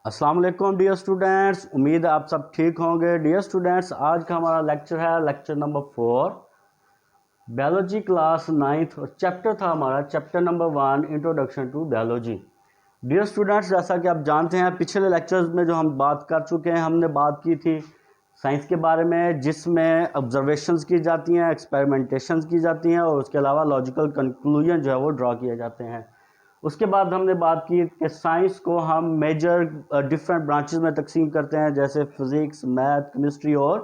अस्सलाम वालेकुम dear students, उम्मीद है आप सब ठीक होंगे। डियर स्टूडेंट्स, आज का हमारा लेक्चर है lecture number 4, biology class 9th और चैप्टर था हमारा chapter number 1 introduction to biology. Dear students, जैसा कि आप जानते हैं पिछले लेक्चर्स में जो हम बात कर चुके हैं, हमने बात की थी साइंस के बारे में, जिसमें ऑब्जर्वेशंस की जाती हैं, एक्सपेरिमेंटेशंस की जाती हैं और उसके अलावा लॉजिकल कंक्लूजन जो है वो ड्रॉ किए जाते हैं। उसके बाद हमने बात की कि साइंस को हम मेजर डिफरेंट ब्रांचेस में तकसीम करते हैं, जैसे फिज़िक्स, मैथ, केमिस्ट्री और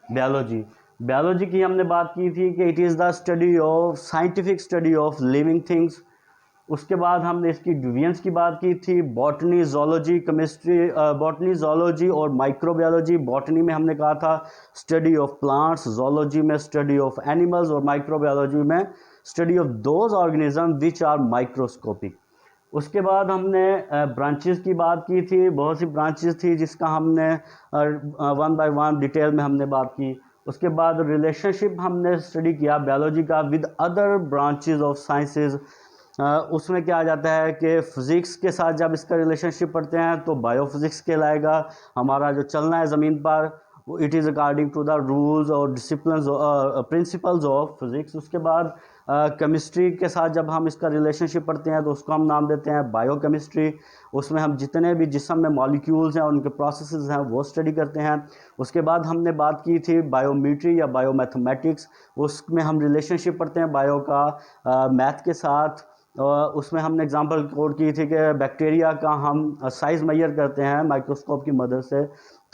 बायोलॉजी। बायोलॉजी की हमने बात की थी कि it is the study of scientific study of living things. उसके बाद हमने इसकी डिवीजन्स की बात की थी, botany, zoology, chemistry, botany, zoology और माइक्रोबायोलॉजी। बॉटनी में हमने कहा था स्टडी ऑफ प्लांट्स, जोलॉजी में स्टडी ऑफ एनिमल्स और माइक्रोबायोलॉजी में study of those organism which are microscopic. उसके बाद हमने ब्रांचेस की बात की थी, बहुत सी ब्रांचेस थी जिसका हमने वन बाय वन डिटेल में हमने बात की। उसके बाद रिलेशनशिप हमने स्टडी किया बायोलॉजी का with other branches of sciences. उसमें क्या आ जाता है कि फ़िज़िक्स के साथ जब इसका रिलेशनशिप पढ़ते हैं तो बायोफिज़िक्स कहलाएगा। हमारा जो चलना है ज़मीन पर it is according to the rules और डिसिप्लिन प्रिंसिपल्स ऑफ फिज़िक्स। उसके बाद केमिस्ट्री के साथ जब हम इसका रिलेशनशिप पढ़ते हैं तो उसको हम नाम देते हैं बायोकेमिस्ट्री। उसमें हम जितने भी जिस्म में मॉलिक्यूल्स हैं उनके प्रोसेसेस हैं वो स्टडी करते हैं। उसके बाद हमने बात की थी बायोमेट्री या बायोमैथमेटिक्स। उसमें हम रिलेशनशिप पढ़ते हैं बायो का मैथ के साथ। उसमें हमने एग्जांपल कोट की थी कि बैक्टीरिया का हम साइज़ मेजर करते हैं माइक्रोस्कोप की मदद से,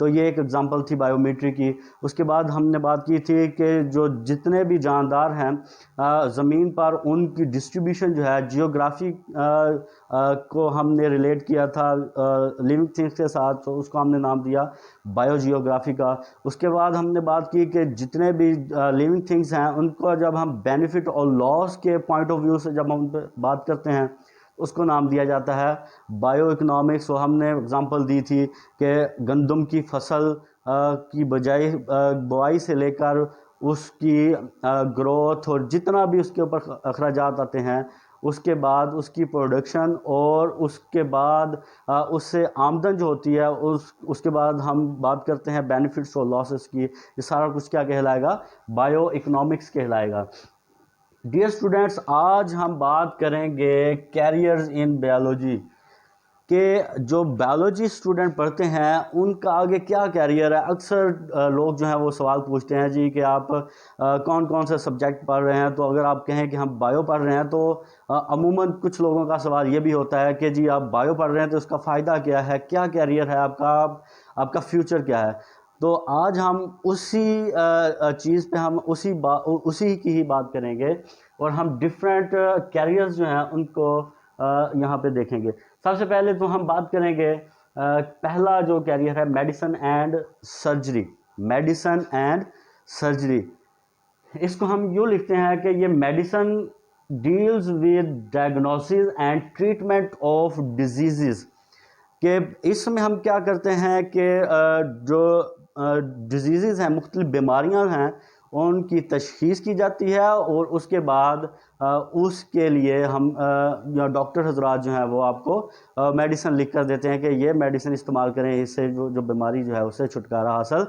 तो ये एक एग्जांपल थी बायोमेट्री की। उसके बाद हमने बात की थी कि जो जितने भी जानदार हैं ज़मीन पर उनकी डिस्ट्रीब्यूशन जो है जियोग्राफी को हमने रिलेट किया था लिविंग थिंग्स के साथ, तो उसको हमने नाम दिया बायोजियोग्राफी का। उसके बाद हमने बात की कि जितने भी लिविंग थिंग्स हैं उनको जब हम बेनिफिट और लॉस के पॉइंट ऑफ व्यू से जब हम बात करते हैं उसको नाम दिया जाता है बायो इकोनॉमिक्स। और हमने एग्जांपल दी थी कि गंदम की फसल की बजाय बुआई से लेकर उसकी ग्रोथ और जितना भी उसके ऊपर अखराजात आते हैं, उसके बाद उसकी प्रोडक्शन और उसके बाद उससे आमदन जो होती है उसके बाद हम बात करते हैं बेनिफिट्स और लॉसेस की। ये सारा कुछ क्या कहलाएगा? बायो इकोनॉमिक्स कहलाएगा। डियर स्टूडेंट्स, आज हम बात करेंगे कैरियर्स इन बायोलॉजी के जो बायोलॉजी स्टूडेंट पढ़ते हैं उनका आगे क्या कैरियर है। अक्सर लोग जो हैं वो सवाल पूछते हैं जी कि आप कौन कौन से सब्जेक्ट पढ़ रहे हैं। तो अगर आप कहें कि हम बायो पढ़ रहे हैं तो अमूमन कुछ लोगों का सवाल ये भी होता है कि जी आप बायो पढ़ रहे हैं तो उसका फ़ायदा क्या है, क्या कैरियर है आपका, आपका फ्यूचर क्या है। तो आज हम उसी चीज़ पे हम उसी की ही बात करेंगे और हम डिफरेंट कैरियर्स जो हैं उनको यहाँ पे देखेंगे। सबसे पहले तो हम बात करेंगे पहला जो कैरियर है medicine and surgery. Medicine and surgery, इसको हम यूँ लिखते हैं कि ये medicine deals with diagnosis and treatment of disease. कि इसमें हम क्या करते हैं कि जो डिजीज़ हैं, मुख्तलिफ बीमारियां हैं, उनकी तशख़ीस की जाती है और उसके बाद उसके लिए हम डॉक्टर हजरात जो हैं वो आपको मेडिसिन लिख कर देते हैं कि ये मेडिसिन इस्तेमाल करें, इससे जो बीमारी जो है उससे छुटकारा हासिल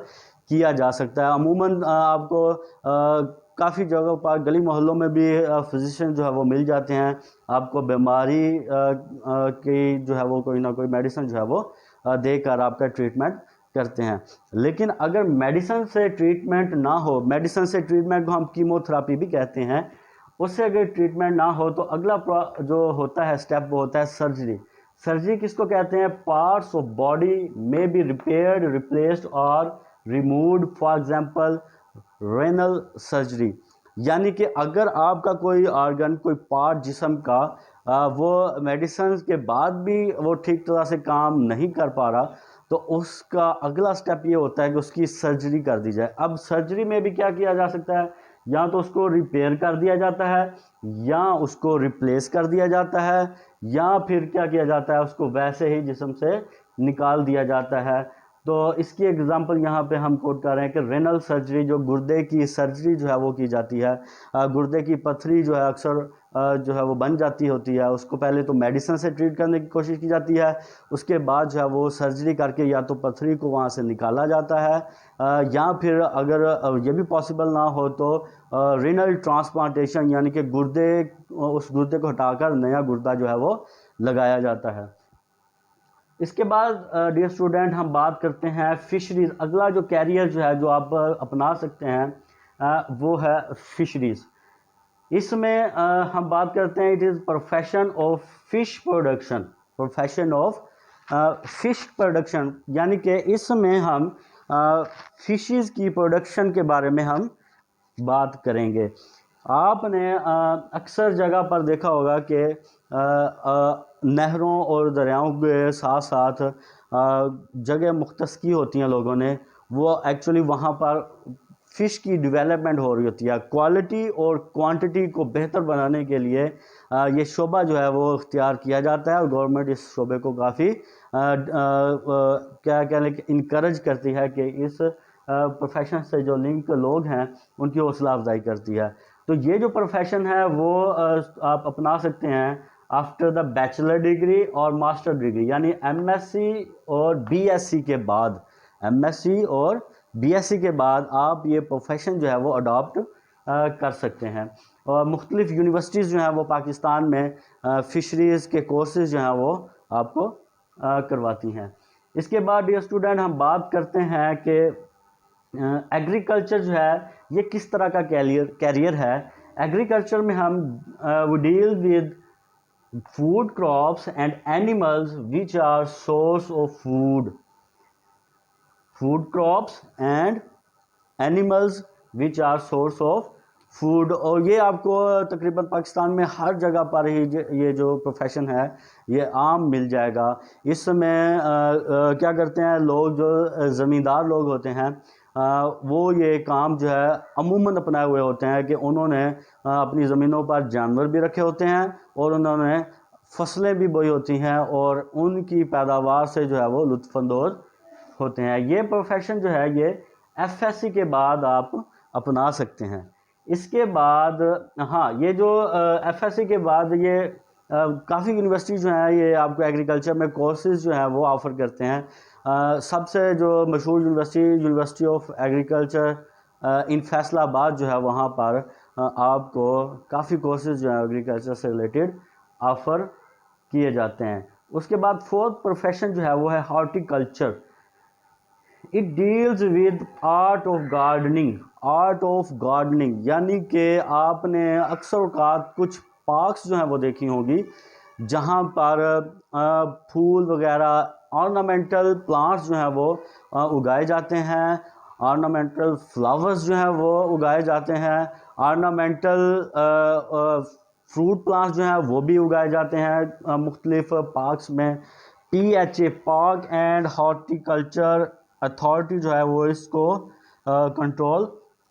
किया जा सकता है। अमूमन आपको काफ़ी जगहों पर गली मोहल्लों में भी फिजिशियन जो है वो मिल जाते हैं, आपको बीमारी की जो है वो कोई ना कोई मेडिसिन जो है वो देकर आपका ट्रीटमेंट करते हैं। लेकिन अगर मेडिसिन से ट्रीटमेंट ना हो, मेडिसिन से ट्रीटमेंट को हम कीमोथेरेपी भी कहते हैं, उससे अगर ट्रीटमेंट ना हो तो अगला जो होता है स्टेप वो होता है सर्जरी। सर्जरी किसको कहते हैं? Parts of body may be repaired, replaced और removed, for example renal surgery. यानी कि अगर आपका कोई ऑर्गन, कोई पार्ट जिस्म का वो मेडिसिन के बाद भी वो ठीक तरह से काम नहीं कर पा रहा, तो उसका अगला स्टेप ये होता है कि उसकी सर्जरी कर दी जाए। अब सर्जरी में भी क्या किया जा सकता है? या तो उसको रिपेयर कर दिया जाता है, या उसको रिप्लेस कर दिया जाता है, या फिर क्या किया जाता है, उसको वैसे ही जिस्म से निकाल दिया जाता है। तो इसकी एग्जांपल यहाँ पे हम कोट कर रहे हैं कि रेनल सर्जरी, जो गुर्दे की सर्जरी जो है वो की जाती है। गुर्दे की पथरी जो है अक्सर जो है वो बन जाती होती है, उसको पहले तो मेडिसिन से ट्रीट करने की कोशिश की जाती है, उसके बाद जो है वो सर्जरी करके या तो पथरी को वहाँ से निकाला जाता है, या फिर अगर ये भी पॉसिबल ना हो तो रीनल ट्रांसप्लांटेशन, यानी कि उस गुर्दे को हटाकर नया गुर्दा जो है वो लगाया जाता है। इसके बाद डियर स्टूडेंट हम बात करते हैं फिशरीज। अगला जो कैरियर जो है जो आप अपना सकते हैं वो है फिशरीज। इसमें हम बात करते हैं it is profession of fish production. Profession of fish production यानी कि इसमें हम फिशेस की प्रोडक्शन के बारे में हम बात करेंगे। आपने अक्सर जगह पर देखा होगा कि नहरों और दरियाओं के साथ साथ जगह मुख्तस की होती हैं लोगों ने, वो एक्चुअली वहाँ पर फ़िश की डेवलपमेंट हो रही होती है। क्वालिटी और क्वांटिटी को बेहतर बनाने के लिए ये शोबा जो है वो इख्तियार किया जाता है और गवर्नमेंट इस शोबे को काफ़ी क्या कहने इनकरेज करती है कि इस प्रोफेशन से जो लिंक लोग हैं उनकी हौसला अफजाई करती है। तो ये जो प्रोफेशन है वो आप अपना सकते हैं आफ्टर द बैचलर डिग्री और मास्टर डिग्री, यानी एमएससी और बीएससी के बाद। एमएससी और बीएससी के बाद आप ये प्रोफेशन जो है वो अडॉप्ट कर सकते हैं। और मुख्तलिफ यूनिवर्सिटीज़ जो हैं वो पाकिस्तान में फ़िशरीज़ के कोर्सेज़ जो हैं वो आपको करवाती हैं। इसके बाद डियर स्टूडेंट हम बात करते हैं कि एग्रीकल्चर जो है ये किस तरह का कैरियर है। एग्रीकल्चर में हम वो deal with food crops and animals which are source of food. Food crops and animals which are source of food. और ये आपको तकरीबन पाकिस्तान में हर जगह पर ही ये जो प्रोफेशन है ये आम मिल जाएगा। इसमें क्या करते हैं लोग, जो ज़मींदार लोग होते हैं वो ये काम जो है अमूमन अपनाए हुए होते हैं कि उन्होंने अपनी ज़मीनों पर जानवर भी रखे होते हैं और उन्होंने फसलें भी बोई होती हैं और उनकी पैदावार से जो है वो लुत्फ़अंदोज़ होते हैं। ये प्रोफेशन जो है ये एफएससी के बाद आप अपना सकते हैं। इसके बाद हाँ, ये जो एफएससी के बाद ये काफ़ी यूनिवर्सिटी जो हैं ये आपको एग्रीकल्चर में कोर्सेज जो हैं वो ऑफ़र करते हैं। सबसे जो मशहूर university of agriculture in Faisalabad जो है वहाँ पर आपको काफ़ी कोर्सेज जो हैं एग्रीकल्चर से रिलेटेड ऑफ़र किए जाते हैं। उसके बाद फोर्थ प्रोफेशन जो है वो है horticulture. It deals with art of gardening. Art of gardening यानी कि आपने अक्सर औकात कुछ पार्क्स जो हैं वो देखी होंगी जहाँ पर फूल वगैरह ऑर्नामेंटल प्लांट्स जो हैं वो उगाए जाते हैं, ऑर्नामेंटल फ्लावर्स जो हैं वो उगाए जाते हैं, ऑर्नामेंटल फ्रूट प्लांट्स जो हैं वो भी उगाए जाते हैं मुख्तलिफ पार्क्स में। PHA park and horticulture authority जो है वो इसको कंट्रोल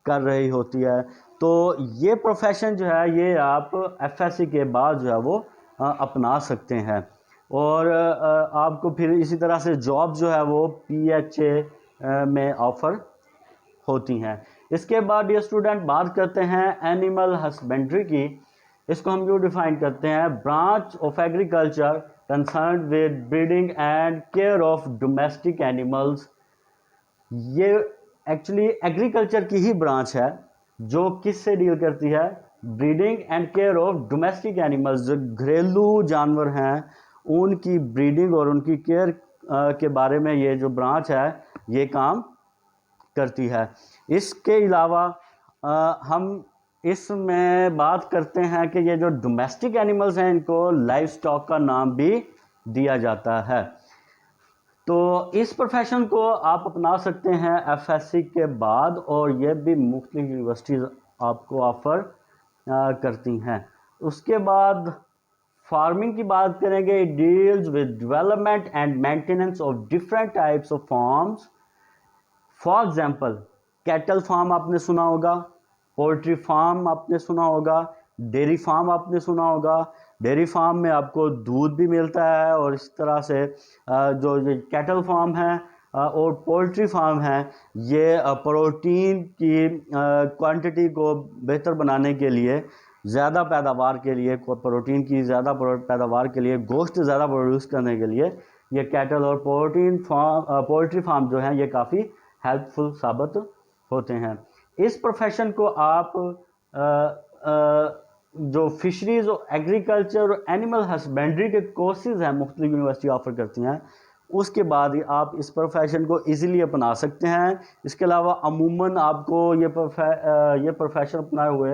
कर रही होती है। तो ये प्रोफेशन जो है ये आप एफएससी के बाद जो है वो अपना सकते हैं और आपको फिर इसी तरह से जॉब जो है वो PHA में ऑफ़र होती हैं। इसके बाद ये स्टूडेंट बात करते हैं एनिमल हस्बेंड्री की। इसको हम यूँ डिफ़ाइन करते हैं branch of agriculture concern with breeding and care of domestic animals. ये एक्चुअली एग्रीकल्चर की ही ब्रांच है जो किस से डील करती है, breeding and care of domestic animals. जो घरेलू जानवर हैं उनकी ब्रीडिंग और उनकी केयर के बारे में ये जो ब्रांच है ये काम करती है। इसके अलावा हम इसमें बात करते हैं कि ये जो डोमेस्टिक एनिमल्स हैं इनको लाइव स्टॉक का नाम भी दिया जाता है। तो इस प्रोफेशन को आप अपना सकते हैं एफएससी के बाद और ये भी मुख्तलिफ यूनिवर्सिटीज़ आपको ऑफ़र करती हैं। उसके बाद फार्मिंग की बात करेंगे। It deals with development and maintenance of different types of farms. For example cattle farm आपने सुना होगा, पोल्ट्री फार्म आपने सुना होगा, डेयरी फार्म आपने सुना होगा। डेयरी फार्म में आपको दूध भी मिलता है और इस तरह से जो ये कैटल फार्म है और पोल्ट्री फार्म है ये प्रोटीन की क्वांटिटी को बेहतर बनाने के लिए ज़्यादा पैदावार के लिए, प्रोटीन की ज़्यादा पैदावार के लिए, गोश्त ज़्यादा प्रोड्यूस करने के लिए ये कैटल और पोल्ट्री फार्म जो हैं ये काफ़ी हेल्पफुल साबित होते हैं। इस प्रोफेशन को आप जो फिशरीज़ और एग्रीकल्चर और एनिमल हस्बेंड्री के कोर्सेज हैं मुख्तलिफ यूनिवर्सिटी ऑफ़र करती हैं, उसके बाद ही आप इस प्रोफेशन को इजीली अपना सकते हैं। इसके अलावा अमूमन आपको ये प्रोफेशन अपनाए हुए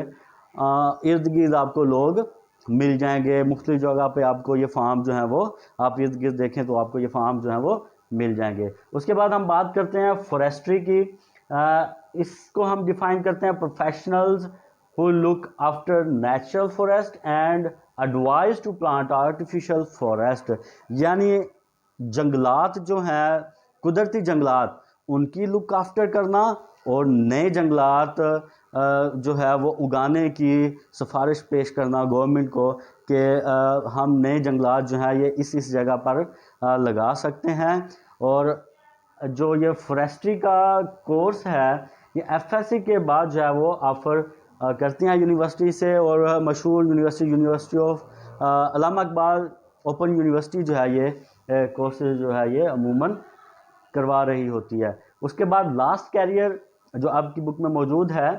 इर्द गिर्द आपको लोग मिल जाएंगे। मुख्तलिफ जगह पे आपको ये फार्म जो है वो, आप इर्द गिर्द देखें तो आपको ये फार्म जो है वो मिल जाएंगे। उसके बाद हम बात करते हैं फॉरेस्ट्री की। इसको हम डिफाइन करते हैं professionals who look after natural forest and advise to plant artificial forest, यानी जंगलात जो हैं, कुदरती जंगलात, उनकी लुक आफ्टर करना और नए जंगलात जो है वो उगाने की सिफारिश पेश करना गवर्नमेंट को कि हम नए जंगलात जो हैं ये इस जगह पर लगा सकते हैं। और जो ये फॉरेस्ट्री का कोर्स है ये एफएससी के बाद जो है वो ऑफ़र करती हैं यूनिवर्सिटी से, और मशहूर university of Allama Iqbal open university जो है ये कोर्सेज जो है ये अमूमन करवा रही होती है। उसके बाद लास्ट कैरियर जो आपकी बुक में मौजूद है,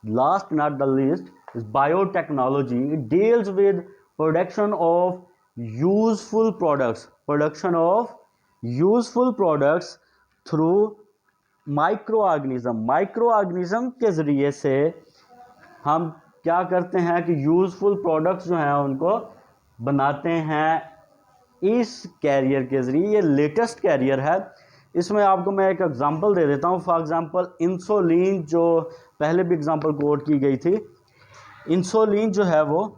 last not the least, is biotechnology. It deals with production of useful products through micro organism के ज़रिए से हम क्या करते हैं कि यूज़फुल प्रोडक्ट्स जो हैं उनको बनाते हैं इस कैरियर के ज़रिए। ये लेटेस्ट कैरियर है। इसमें आपको मैं एक एग्ज़ाम्पल दे देता हूँ। फॉर एग्ज़ाम्पल इंसुलिन, जो पहले भी एग्ज़ाम्पल कोट की गई थी, इंसुलिन जो है वो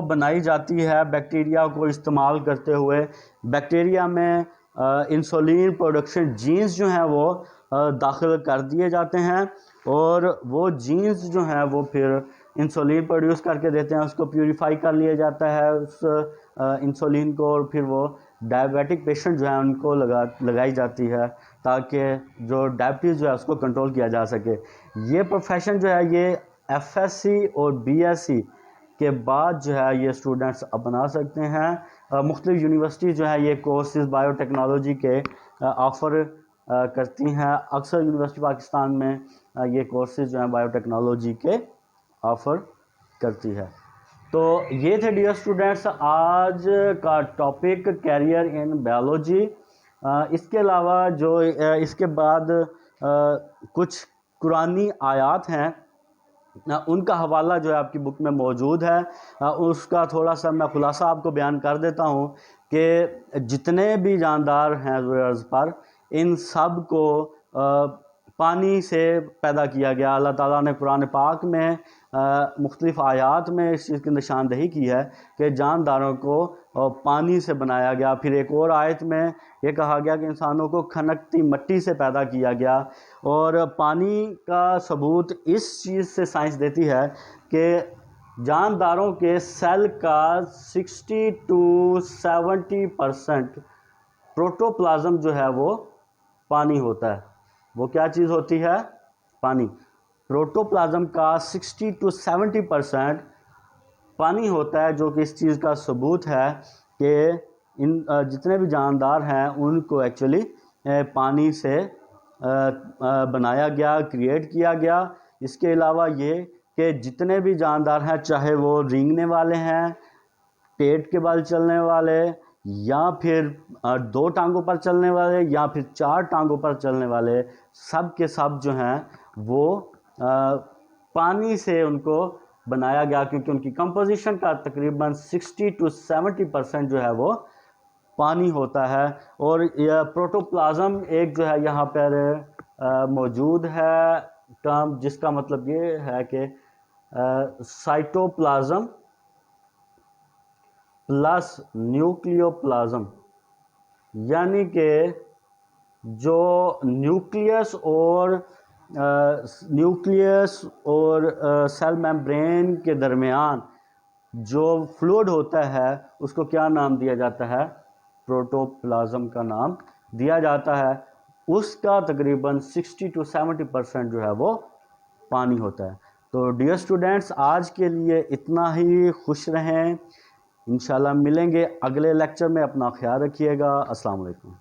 बनाई जाती है बैक्टीरिया को इस्तेमाल करते हुए। बैक्टीरिया में इंसुलिन प्रोडक्शन जीन्स जो हैं वो दाखिल कर दिए जाते हैं, और वो जीन्स जो हैं वो फिर इंसुलिन प्रोड्यूस करके देते हैं। उसको प्यूरिफाई कर लिया जाता है उस इंसुलिन को, और फिर वो डायबिटिक पेशेंट जो है उनको लगाई जाती है ताकि जो डायबिटीज़ जो है उसको कंट्रोल किया जा सके। ये प्रोफेशन जो है ये एफएससी और बीएससी के बाद जो है ये स्टूडेंट्स अपना सकते हैं। मुख्तलिफ यूनिवर्सिटी जो है ये कोर्सेज बायोटेक्नोलॉजी के ऑफ़र करती हैं। अक्सर यूनिवर्सिटी पाकिस्तान में ये कोर्सेज जो हैं बायोटेक्नोलॉजी के ऑफ़र करती है। तो ये थे डियर स्टूडेंट्स आज का टॉपिक कैरियर इन बायोलॉजी। इसके अलावा जो इसके बाद कुछ कुरानी आयात हैं उनका हवाला जो है आपकी बुक में मौजूद है। उसका थोड़ा सा मैं खुलासा आपको बयान कर देता हूँ कि जितने भी जानदार हैं अर्ज़ पर, इन सब को पानी से पैदा किया गया। अल्लाह ताला ने कुरान पाक में मुख्तलिफ़ आयात में इस चीज़ की निशानदही की है कि जानदारों को पानी से बनाया गया। फिर एक और आयत में ये कहा गया कि इंसानों को खनकती मिट्टी से पैदा किया गया। और पानी का सबूत इस चीज़ से साइंस देती है कि जानदारों के सेल का 60 to 70% प्रोटोप्लाज्म जो है वो पानी होता है। वो क्या चीज़ होती है? पानी। प्रोटोप्लाज्म का 60 to 70% पानी होता है, जो कि इस चीज़ का सबूत है कि इन जितने भी जानदार हैं उनको एक्चुअली पानी से बनाया गया, क्रिएट किया गया। इसके अलावा ये कि जितने भी जानदार हैं, चाहे वो रेंगने वाले हैं, पेट के बल चलने वाले, या फिर 2 टांगों पर चलने वाले, या फिर 4 टांगों पर चलने वाले, सब के सब जो हैं वो पानी से उनको बनाया गया, क्योंकि उनकी कंपोजिशन का तकरीबन 60 to 70% जो है वो पानी होता है। और यह प्रोटोप्लाज्म एक जो है यहाँ पर मौजूद है टर्म, जिसका मतलब ये है कि साइटोप्लाज्म प्लस न्यूक्लियोप्लाज्म, यानी कि जो न्यूक्लियस और सेल मेम्ब्रेन के दरमियान जो फ्लूइड होता है उसको क्या नाम दिया जाता है? प्रोटोप्लाज्म का नाम दिया जाता है। उसका तकरीबन 60 to 70% जो है वो पानी होता है। तो डियर स्टूडेंट्स, आज के लिए इतना ही। खुश रहें। इंशाल्लाह मिलेंगे अगले लेक्चर में। अपना ख्याल रखिएगा। अस्सलाम वालेकुम।